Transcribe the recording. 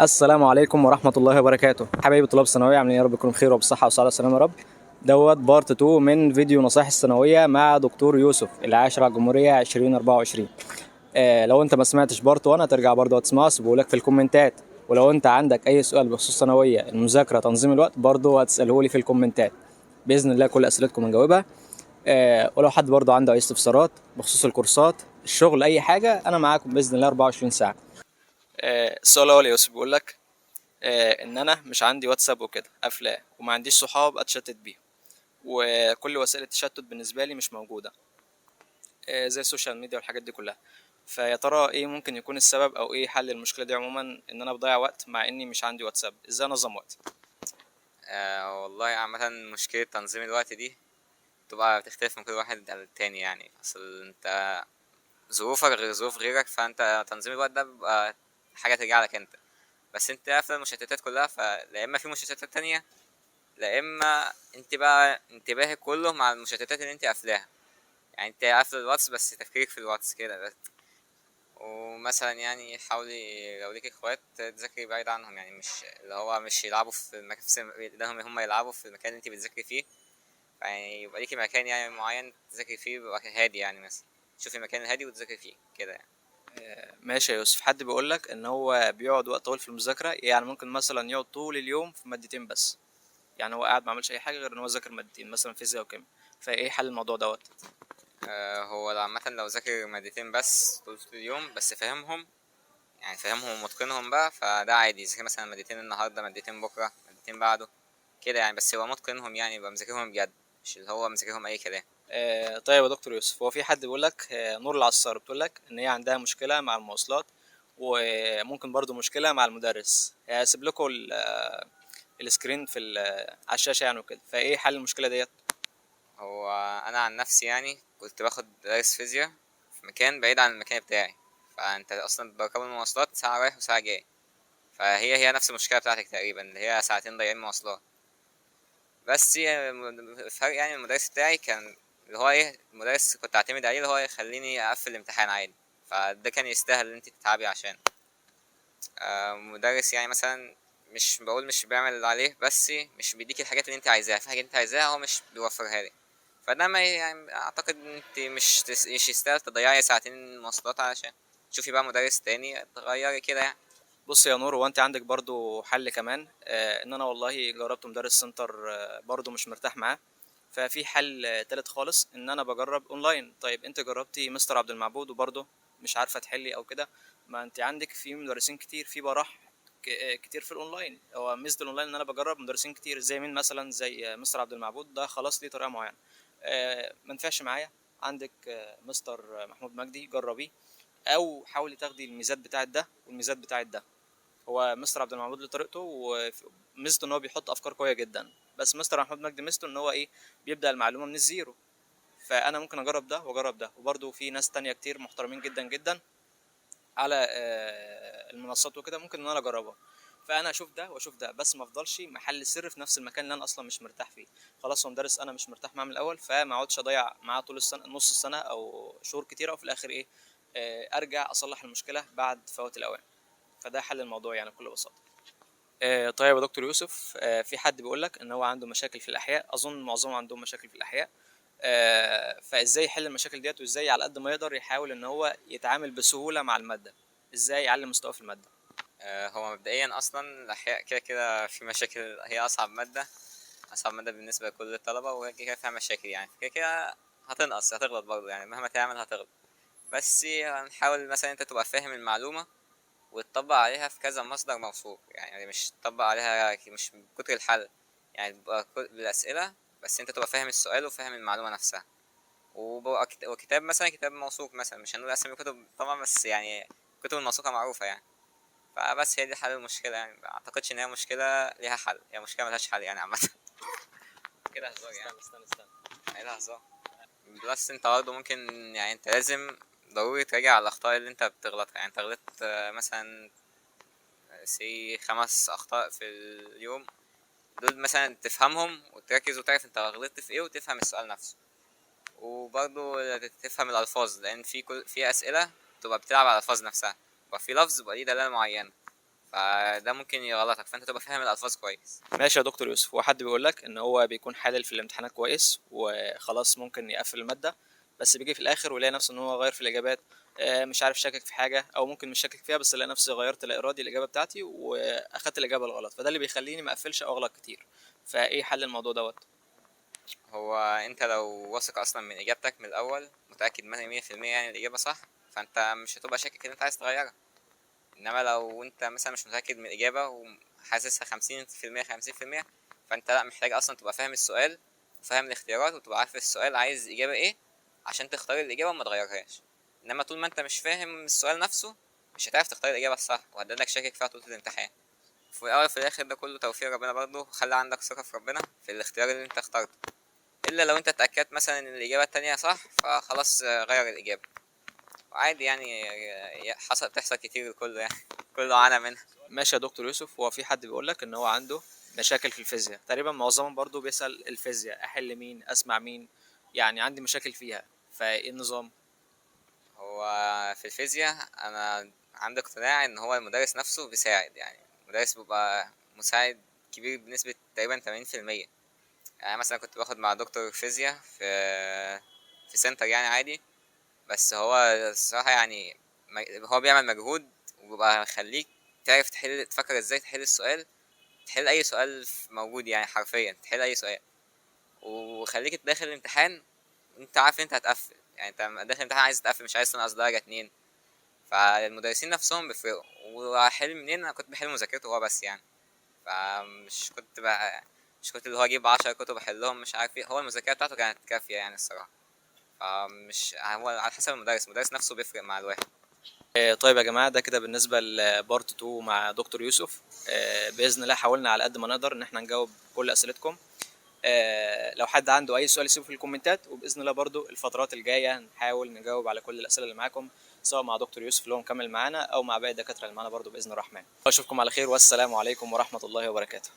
السلام عليكم ورحمة الله وبركاته. حبايبي طلاب الثانوية عاملين يا رب يكونوا بخير وبصحة وسعادة وسلامة يا رب. دوت بارت 2 من فيديو نصائح الثانوية مع دكتور يوسف العاشر على الجمهورية 2024. لو انت ما سمعتش بارت 1 هترجع برضه تسمعه، سيبهولك في الكومنتات. ولو انت عندك اي سؤال بخصوص الثانوية، المذاكرة، تنظيم الوقت، برضه هتسأله لي في الكومنتات. بإذن الله كل أسئلتكم هنجاوبها. ولو حد برضه عنده أي استفسارات بخصوص الكورسات، الشغل، أي حاجة، أنا معاكم بإذن الله 24 ساعة. السؤال الأول يا يوسف بيقول لك ان انا مش عندي واتساب وكده قافلاه، وما عنديش صحاب اتشتت بيهم، وكل وسائل التشتت بالنسبه لي مش موجوده، زي السوشيال ميديا والحاجات دي كلها. فيا ترى ايه ممكن يكون السبب، او ايه حل المشكله دي عموما، ان انا بضيع وقت مع اني مش عندي واتساب؟ ازاي انظم وقتي؟ والله عامة مشكلة تنظيم الوقت دي بتبقى بتختلف من كل واحد على التاني. يعني أصل أنت ظروفك غير ظروف غيرك، فأنت تنظيم الوقت ده بيبقى حاجة ترجع لك أنت. بس أنت قافل المشتتات كلها، فلا إما في مشتتات تانية، لا إما أنت بقى انتباهك كله مع المشتتات اللي أنت قافلاها. يعني أنت قافل الواتس بس تفكيرك في الواتس كده بس. ومثلا يعني حاولي لو ليك اخوات تذاكري بعيد عنهم، يعني مش اللي هو مش يلعبوا في المكان، هم يلعبوا في المكان اللي انت بتذاكري فيه. يعني يبقى ليكي مكان يعني معين تذاكري فيه، بيبقى هادي، يعني مثلا شوفي مكان هادي وتذاكري فيه كده يعني. ماشي يا يوسف. حد بيقول لك ان هو بيقعد وقت طويل في المذاكره، يعني ممكن مثلا يقعد طول اليوم في مادتين بس، يعني هو قاعد ما عملش اي حاجه غير ان هو ذاكر مادتين مثلا فيزياء وكيمياء. فايه حل الموضوع دوت؟ هو عامة لو ذاكر مادتين بس طول اليوم بس فاهمهم، يعني فاهمهم ومتقنهم بقى، فده عادي. يذاكر مثلا مادتين النهاردة، مادتين بكرة، مادتين بعده كده يعني. بس هو متقنهم، يعني يبقى مذاكرهم بجد، مش اللي هو مذاكرهم أي كلام. طيب يا دكتور يوسف، هو في حد بيقول لك، نور العصار بتقول لك ان هي عندها مشكله مع المواصلات، وممكن برضو مشكله مع المدرس. هسيب لكم السكرين على الشاشه يعني وكده. فايه حل المشكله ديت؟ هو انا عن نفسي يعني كنت باخد درس فيزياء في مكان بعيد عن المكان بتاعي، فانت اصلا بركب المواصلات ساعة رايح وساعة جاي، فهي نفس المشكلة بتاعتك تقريبا، اللي هي ساعتين ضايعين مواصلات. بس الفرق يعني المدرس بتاعي كان اللي هو ايه، المدرس كنت اعتمد عليه اللي هو يخليني اقفل الامتحان عادي، فده كان يستاهل ان انت تتعبي عشان مدرس يعني مثلا. مش بقول مش بيعمل اللي عليه، بس مش بيديك الحاجات اللي انت عايزاها، في حاجات انت عايزاها هو مش بيوفرها لك. فده ما يعني اعتقد ان انت مش يستاهل تضيعي ساعتين مواصلات علشان تشوفي بقى مدرس تاني تغيري كده يعني. بص يا نور، هو انت عندك برضو حل كمان. ان انا والله جربت مدرس سنتر، برضو مش مرتاح معاه. ففي حل تالت خالص، ان انا بجرب اونلاين. طيب انت جربتي مستر عبد المعبود وبرضو مش عارفه تحلي او كده؟ ما انت عندك في مدرسين كتير، في براح كتير في الاونلاين. هو ميزه الاونلاين ان انا بجرب مدرسين كتير، زي مين مثلا؟ زي مستر عبد المعبود ده خلاص ليه طريقه معينه. ما نفعش معايا، عندك مستر محمود مجدي، جربيه، او حاولي تاخدي الميزات بتاعت ده والميزات بتاعت ده. هو مستر عبد المعبود له طريقته، وميزته ان هو بيحط افكار قويه جدا. بس مستر محمود مجدي ميزته ان هو ايه، بيبدا المعلومه من الزيرو. فانا ممكن اجرب ده واجرب ده، وبرده في ناس تانية كتير محترمين جدا جدا على المنصات وكده، ممكن ان انا اجربها. فانا اشوف ده واشوف ده، بس ما افضلش محل سر في نفس المكان اللي انا اصلا مش مرتاح فيه. خلاص هو مدرس انا مش مرتاح معاه من الاول، فما اقعدش اضيع معاه طول السنه، نص السنه او شهور كتيره، وفي الاخر ايه، ارجع اصلح المشكله بعد فوات الاوان. فده حل الموضوع يعني بكل بساطه. طيب يا دكتور يوسف، في حد بيقول لك ان هو عنده مشاكل في الاحياء، اظن معظمهم عندهم مشاكل في الاحياء. فازاي يحل المشاكل ديت، وازاي على قد ما يقدر يحاول ان هو يتعامل بسهوله مع الماده؟ ازاي يعلي مستواه في الماده؟ هو مبدئيا اصلا الاحياء كده كده في مشاكل، هي اصعب ماده بالنسبه لكل الطلبه، وهي كده كده فيها مشاكل يعني، كده كده هتنقص، هتغلط برضه يعني، مهما تعمل هتغلط. بس هنحاول مثلا انت تبقى فاهم المعلومه وتطبق عليها في كذا مصدر موثوق، يعني مش تطبق عليها مش بكتر الحل، يعني تبقى بالاسئله بس انت تبقى فاهم السؤال وفاهم المعلومه نفسها. وكتاب مثلا، كتاب موثوق مثلا، مش هنقول اسامي كتب طبعا، بس يعني الكتب الموثوقه معروفه يعني. فبس هي دي حل المشكله يعني، ما اعتقدش ان هي مشكله ليها حل، هي مشكله ملهاش حل يعني عامه. كده هزار يعني. استنى. هي ده هزار. بلس انت برضه ممكن، يعني انت لازم ضروري تراجع على الاخطاء اللي انت بتغلطها. يعني انت غلطت مثلا سي 5 اخطاء في اليوم، دول مثلا تفهمهم وتركز وتعرف انت غلطت في ايه، وتفهم السؤال نفسه. وبرضه تفهم الالفاظ، لان في اسئله تبقى بتلعب على الالفاظ نفسها، وفي لفظ يبقى ليه دلاله معينه، فده ممكن يغلطك، فانت تبقى فاهم الالفاظ كويس. ماشي يا دكتور يوسف، هو حد بيقول لك ان هو بيكون حالل في الامتحانات كويس وخلاص ممكن يقفل المادة، بس بيجي في الاخر ويلاقي نفسه ان هو غير في الاجابات، مش عارف شاكك في حاجة او ممكن مش شاكك فيها بس الاقي نفسي غيرت لا ارادي الاجابة بتاعتي واخدت الاجابة الغلط، فده اللي بيخليني ما اقفلش او اغلط كتير. فايه حل الموضوع دوت؟ هو انت لو واثق اصلا من اجابتك من الاول، متاكد 100% يعني الاجابه صح، فانت مش هتبقى شاكك ان انت عايز تغيرها. انما لو انت مثلا مش متاكد من الاجابه وحاسسها 50% 50%، فانت لا، محتاج اصلا تبقى فاهم السؤال وفاهم الاختيارات وتبقى عارف السؤال عايز اجابه ايه عشان تختار الاجابه وما تغيرهاش. انما طول ما انت مش فاهم السؤال نفسه، مش هتعرف تختار الاجابه الصح وهتضلك شاكك فيها طول الامتحان. في الاول وفي الاخر ده كله توفيق ربنا برضه، خلي عندك ثقه في ربنا في الاختيار اللي انت اخترته. الا لو انت اتاكدت مثلا ان الاجابه التانية صح، فخلاص غير الاجابه. وعادي يعني، بتحصل كتير كله يعني كله عانى منها. ماشي يا دكتور يوسف، هو في حد بيقول لك ان هو عنده مشاكل في الفيزياء، تقريبا معظمهم برضو بيسأل الفيزياء احل مين اسمع مين، يعني عندي مشاكل فيها، فايه النظام؟ هو في الفيزياء انا عندي اقتناع ان هو المدرس نفسه بيساعد، يعني المدرس بيبقى مساعد كبير بنسبة تقريبا 80%. يعني مثلا كنت باخد مع دكتور فيزياء في سنتر يعني عادي، بس هو الصراحة يعني هو بيعمل مجهود وبيبقى مخليك تعرف تفكر ازاي تحل السؤال، تحل اي سؤال موجود يعني حرفيا تحل اي سؤال، وخليك داخل الامتحان انت عارف ان انت هتقفل، يعني انت داخل الامتحان عايز تقفل مش عايز تنقص درجة 2. فالمدرسين نفسهم بيفرقوا. وحلم منين؟ انا كنت بحل مذاكرته هو بس يعني، فمش كنت بقى مش كنت اللي هو اجيب 10 كتب احلهم مش عارف ايه، هو المذاكرة بتاعته كانت كافية يعني الصراحة. فمش هو على حسب المدرس نفسه بيفرق مع الواحد. طيب يا جماعة، ده كده بالنسبة لبارت 2 مع دكتور يوسف. بإذن الله حاولنا على قد ما نقدر ان احنا نجاوب كل اسئلتكم. لو حد عنده اي سؤال يسيبه في الكومنتات، وباذن الله برضو الفترات الجايه هنحاول نجاوب على كل الاسئله اللي معاكم، سواء مع دكتور يوسف اللي هو مكمل معانا او مع باقي الدكاتره اللي معانا برضو باذن الرحمن. اشوفكم على خير، والسلام عليكم ورحمه الله وبركاته.